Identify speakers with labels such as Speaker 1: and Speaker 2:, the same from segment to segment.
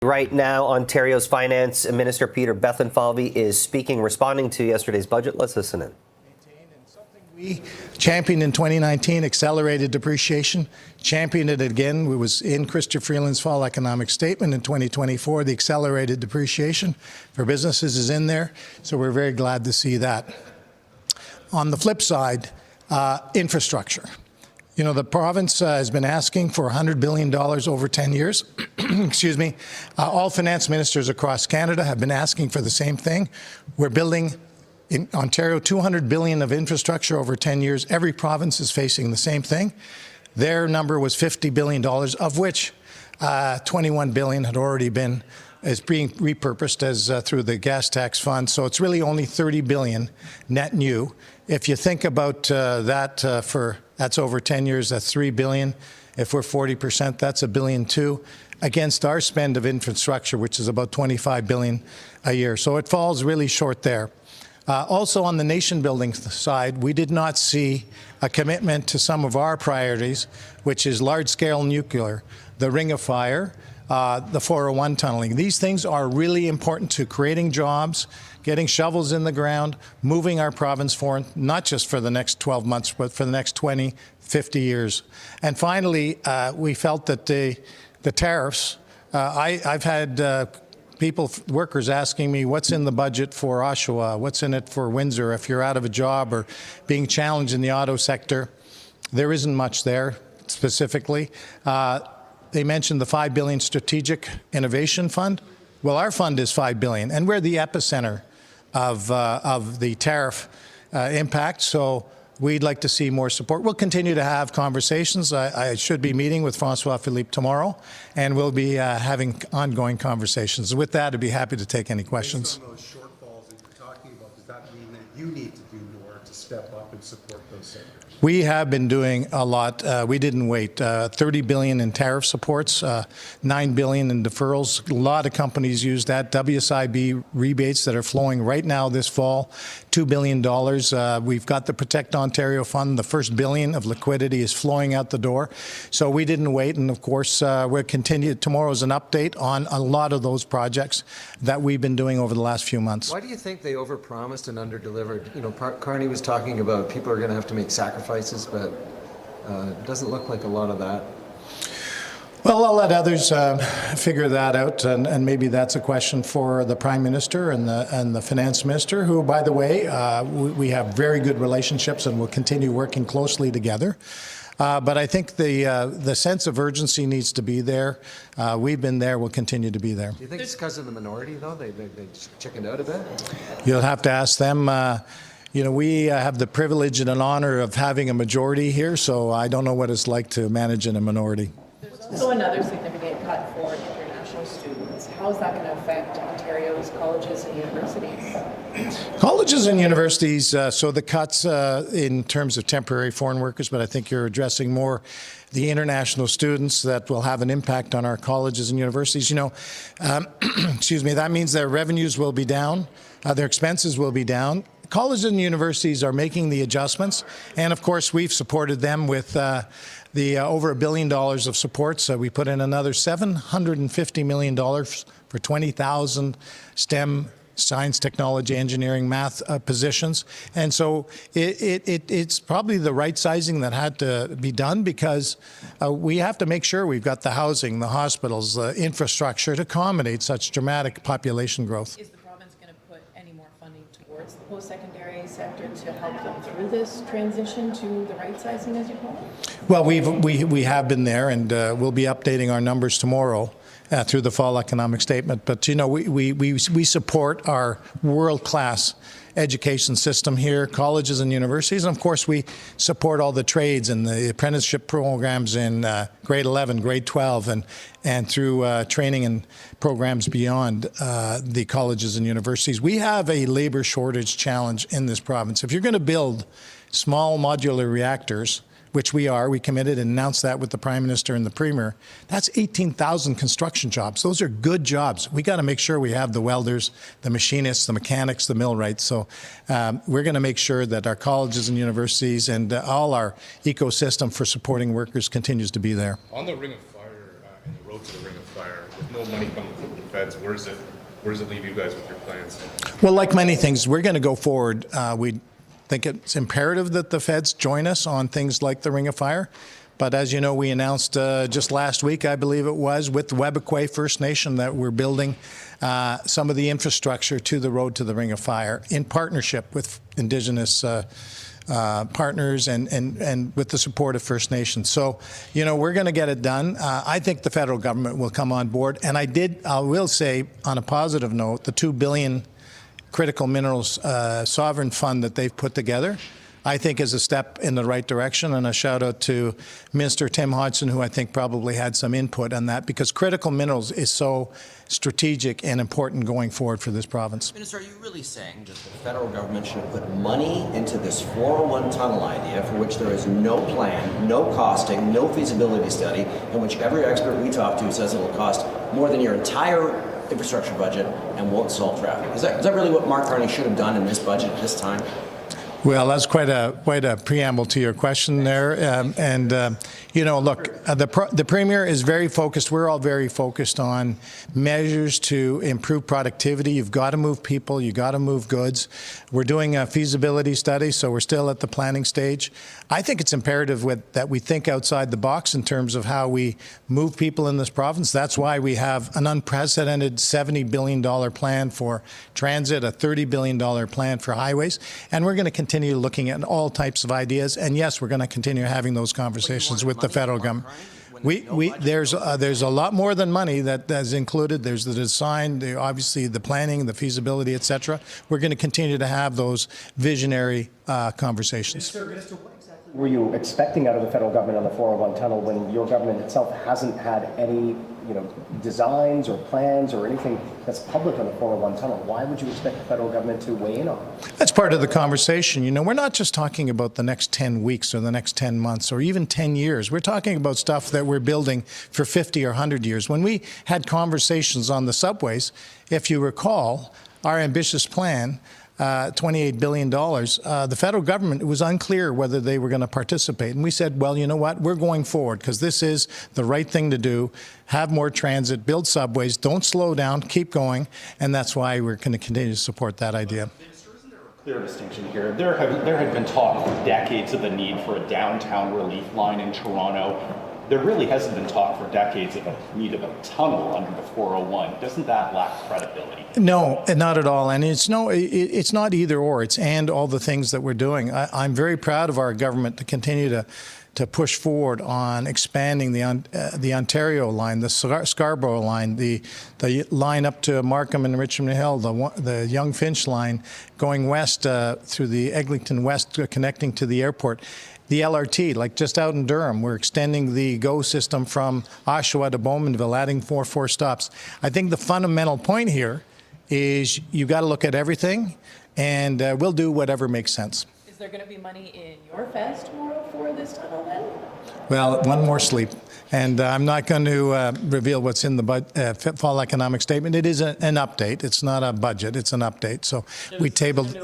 Speaker 1: right now, Ontario's Finance Minister Peter Bethlenfalvy is speaking, responding to yesterday's budget. Let's listen in.
Speaker 2: We championed in 2019 accelerated depreciation, championed it again. It was in Chrystia Freeland's fall economic statement in 2024. The accelerated depreciation for businesses is in there, so we're very glad to see that. On the flip side, infrastructure. You know, the province has been asking for $100 billion over 10 years. Excuse me. All finance ministers across Canada have been asking for the same thing. We're building in Ontario, $200 billion of infrastructure over 10 years. Every province is facing the same thing. Their number was $50 billion, of which $21 billion had already been being repurposed as through the gas tax fund. So it's really only $30 billion net new. If you think about that's over 10 years, that's $3 billion. If we're 40%, that's $1.2 billion against our spend of infrastructure, which is about $25 billion a year. So it falls really short there. Also on the nation-building side, we did not see a commitment to some of our priorities, which is large-scale nuclear, the Ring of Fire, the 401 tunneling. These things are really important to creating jobs, getting shovels in the ground, moving our province forward, not just for the next 12 months, but for the next 20, 50 years. And finally, we felt that the tariffs, I've had workers asking me, what's in the budget for Oshawa? What's in it for Windsor? If you're out of a job or being challenged in the auto sector, there isn't much there specifically. They mentioned the $5 billion Strategic Innovation Fund. Well, our fund is $5 billion, and we're the epicenter of the tariff impact. So we'd like to see more support. We'll continue to have conversations. I should be meeting with Francois Philippe tomorrow, and we'll be having ongoing conversations. With that, I'd be happy to take any questions.
Speaker 3: Based on those shortfalls that you're talking about, does that mean that you need to do more to step up and support those sectors?
Speaker 2: We have been doing a lot. We didn't wait. $30 billion in tariff supports, $9 billion in deferrals. A lot of companies use that. WSIB rebates that are flowing right now this fall, $2 billion. We've got the Protect Ontario Fund. The first $1 billion of liquidity is flowing out the door. So we didn't wait. And of course, we'll continue. Tomorrow's an update on a lot of those projects that we've been doing over the last few months.
Speaker 4: Why do you think they overpromised and underdelivered? You know, Carney was talking about people are going to have to make sacrifices, but it doesn't look like a lot of that.
Speaker 2: Well, I'll let others figure that out, and maybe that's a question for the Prime Minister and the Finance Minister, who, by the way, we have very good relationships and will continue working closely together. But I think the sense of urgency needs to be there. We've been there. We'll continue to be there.
Speaker 4: Do you think it's because of the minority, though? They chickened out a bit?
Speaker 2: You'll have to ask them. You know, we have the privilege and an honor of having a majority here, so I don't know what it's like to manage in a minority.
Speaker 5: There's also another significant cut for international students. How is that going to affect Ontario's colleges and universities?
Speaker 2: Colleges and universities, so the cuts in terms of temporary foreign workers, but I think you're addressing more the international students that will have an impact on our colleges and universities. You know, excuse me, that means their revenues will be down, their expenses will be down. Colleges and universities are making the adjustments, and of course we've supported them with the over $1 billion of support. So we put in another $750 million for 20,000 STEM, science, technology, engineering, math positions. And so it's probably the right sizing that had to be done, because we have to make sure we've got the housing, the hospitals, the infrastructure to accommodate such dramatic population growth.
Speaker 5: Is the province going to put any more funding towards the post-secondary sector to help them through this transition to the right sizing, as you call it?
Speaker 2: Well, we have been there, and we'll be updating our numbers tomorrow through the fall economic statement. But you know, we support our world-class education system here, colleges and universities, and of course we support all the trades and the apprenticeship programs in grade 11, grade 12, and through training and programs beyond the colleges and universities. We have a labor shortage challenge in this province. If you're going to build small modular reactors, which we committed and announced that with the Prime Minister and the Premier, that's 18,000 construction jobs. Those are good jobs. We got to make sure we have the welders, the machinists, the mechanics, the millwrights. So we're going to make sure that our colleges and universities and all our ecosystem for supporting workers continues to be there.
Speaker 6: On the Ring of Fire and the road to the Ring of Fire, with no money coming from the feds, where does it leave you guys with your plans?
Speaker 2: Well, like many things, we're going to go forward. We think it's imperative that the feds join us on things like the Ring of Fire. But as you know, we announced just last week, I believe it was, with the Webequie First Nation that we're building some of the infrastructure to the road to the Ring of Fire in partnership with Indigenous partners and with the support of First Nations. So, you know, we're going to get it done. I think the federal government will come on board. And I will say, on a positive note, the $2 billion critical minerals sovereign fund that they've put together, I think is a step in the right direction. And a shout out to Minister Tim Hodgson, who I think probably had some input on that, because critical minerals is so strategic and important going forward for this province.
Speaker 7: Minister, are you really saying that the federal government should have put money into this 401 tunnel idea for which there is no plan, no costing, no feasibility study, in which every expert we talk to says it will cost more than your entire infrastructure budget and won't solve traffic? Is that really what Mark Carney should have done in this budget at this time?
Speaker 2: Well, that's quite a preamble to your question there. You know, look, the Premier is very focused. We're all very focused on measures to improve productivity. You've got to move people. You've got to move goods. We're doing a feasibility study, so we're still at the planning stage. I think it's imperative that we think outside the box in terms of how we move people in this province. That's why we have an unprecedented $70 billion plan for transit, a $30 billion plan for highways, and we're going to continue looking at all types of ideas. And yes, we're going to continue having those conversations with the federal government. There's a lot more than money that is included. There's the design, obviously the planning, the feasibility, etc. We're going to continue to have those visionary conversations.
Speaker 8: Minister, what exactly were you expecting out of the federal government on the 401 tunnel when your government itself hasn't had any, designs or plans or anything that's public on the 401 tunnel? Why would you expect the federal government to weigh in on it?
Speaker 2: That's part of the conversation. We're not just talking about the next 10 weeks or the next 10 months or even 10 years. We're talking about stuff that we're building for 50 or 100 years. When we had conversations on the subways, if you recall, our ambitious plan, $28 billion, the federal government, it was unclear whether they were going to participate. And we said, well, you know what, we're going forward because this is the right thing to do. Have more transit, build subways, don't slow down, keep going. And that's why we're going to continue to support that idea.
Speaker 9: Minister, isn't there a clear distinction here? There had been talk for decades of the need for a downtown relief line in Toronto. There really hasn't been talk for decades of a need of a tunnel under the 401. Doesn't that lack credibility?
Speaker 2: No, not at all. And it's not either or. It's and all the things that we're doing. I'm very proud of our government to continue to push forward on expanding the Ontario line, the Scarborough line, the line up to Markham and Richmond Hill, the Young Finch line going west through the Eglinton West connecting to the airport. The LRT, like just out in Durham, we're extending the GO system from Oshawa to Bowmanville, adding four stops. I think the fundamental point here is you've got to look at everything, and we'll do whatever makes sense.
Speaker 5: Is there going to be money in your fest tomorrow for this tunnel then?
Speaker 2: Well, one more sleep. And I'm not going to reveal what's in the fall economic statement. It is an update. It's not a budget. It's an update. So we tabled.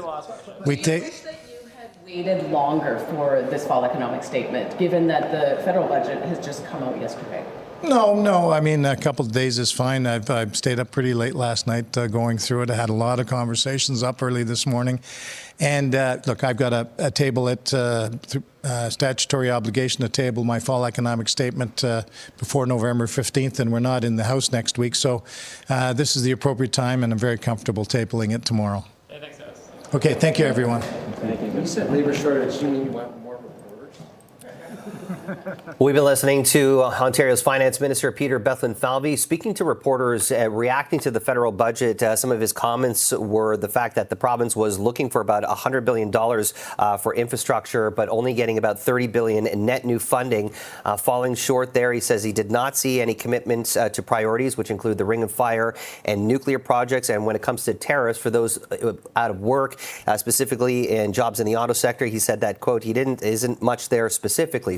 Speaker 10: Waited longer for this fall economic statement, given that the federal budget has just come out yesterday?
Speaker 2: No. I mean, a couple of days is fine. I've stayed up pretty late last night going through it. I had a lot of conversations up early this morning. And look, I've got a table at statutory obligation to table my fall economic statement before November 15th, and we're not in the House next week. So this is the appropriate time, and I'm very comfortable tabling it tomorrow. Okay, thank you, everyone.
Speaker 4: Thank you. You said labor shortage. You mean you want more reporters?
Speaker 1: We've been listening to Ontario's Finance Minister Peter Bethlenfalvy speaking to reporters, reacting to the federal budget. Some of his comments were the fact that the province was looking for about $100 billion for infrastructure, but only getting about $30 billion in net new funding. Falling short there, he says he did not see any commitments to priorities, which include the Ring of Fire and nuclear projects. And when it comes to tariffs for those out of work, specifically in jobs in the auto sector, he said that, quote, isn't much there specifically.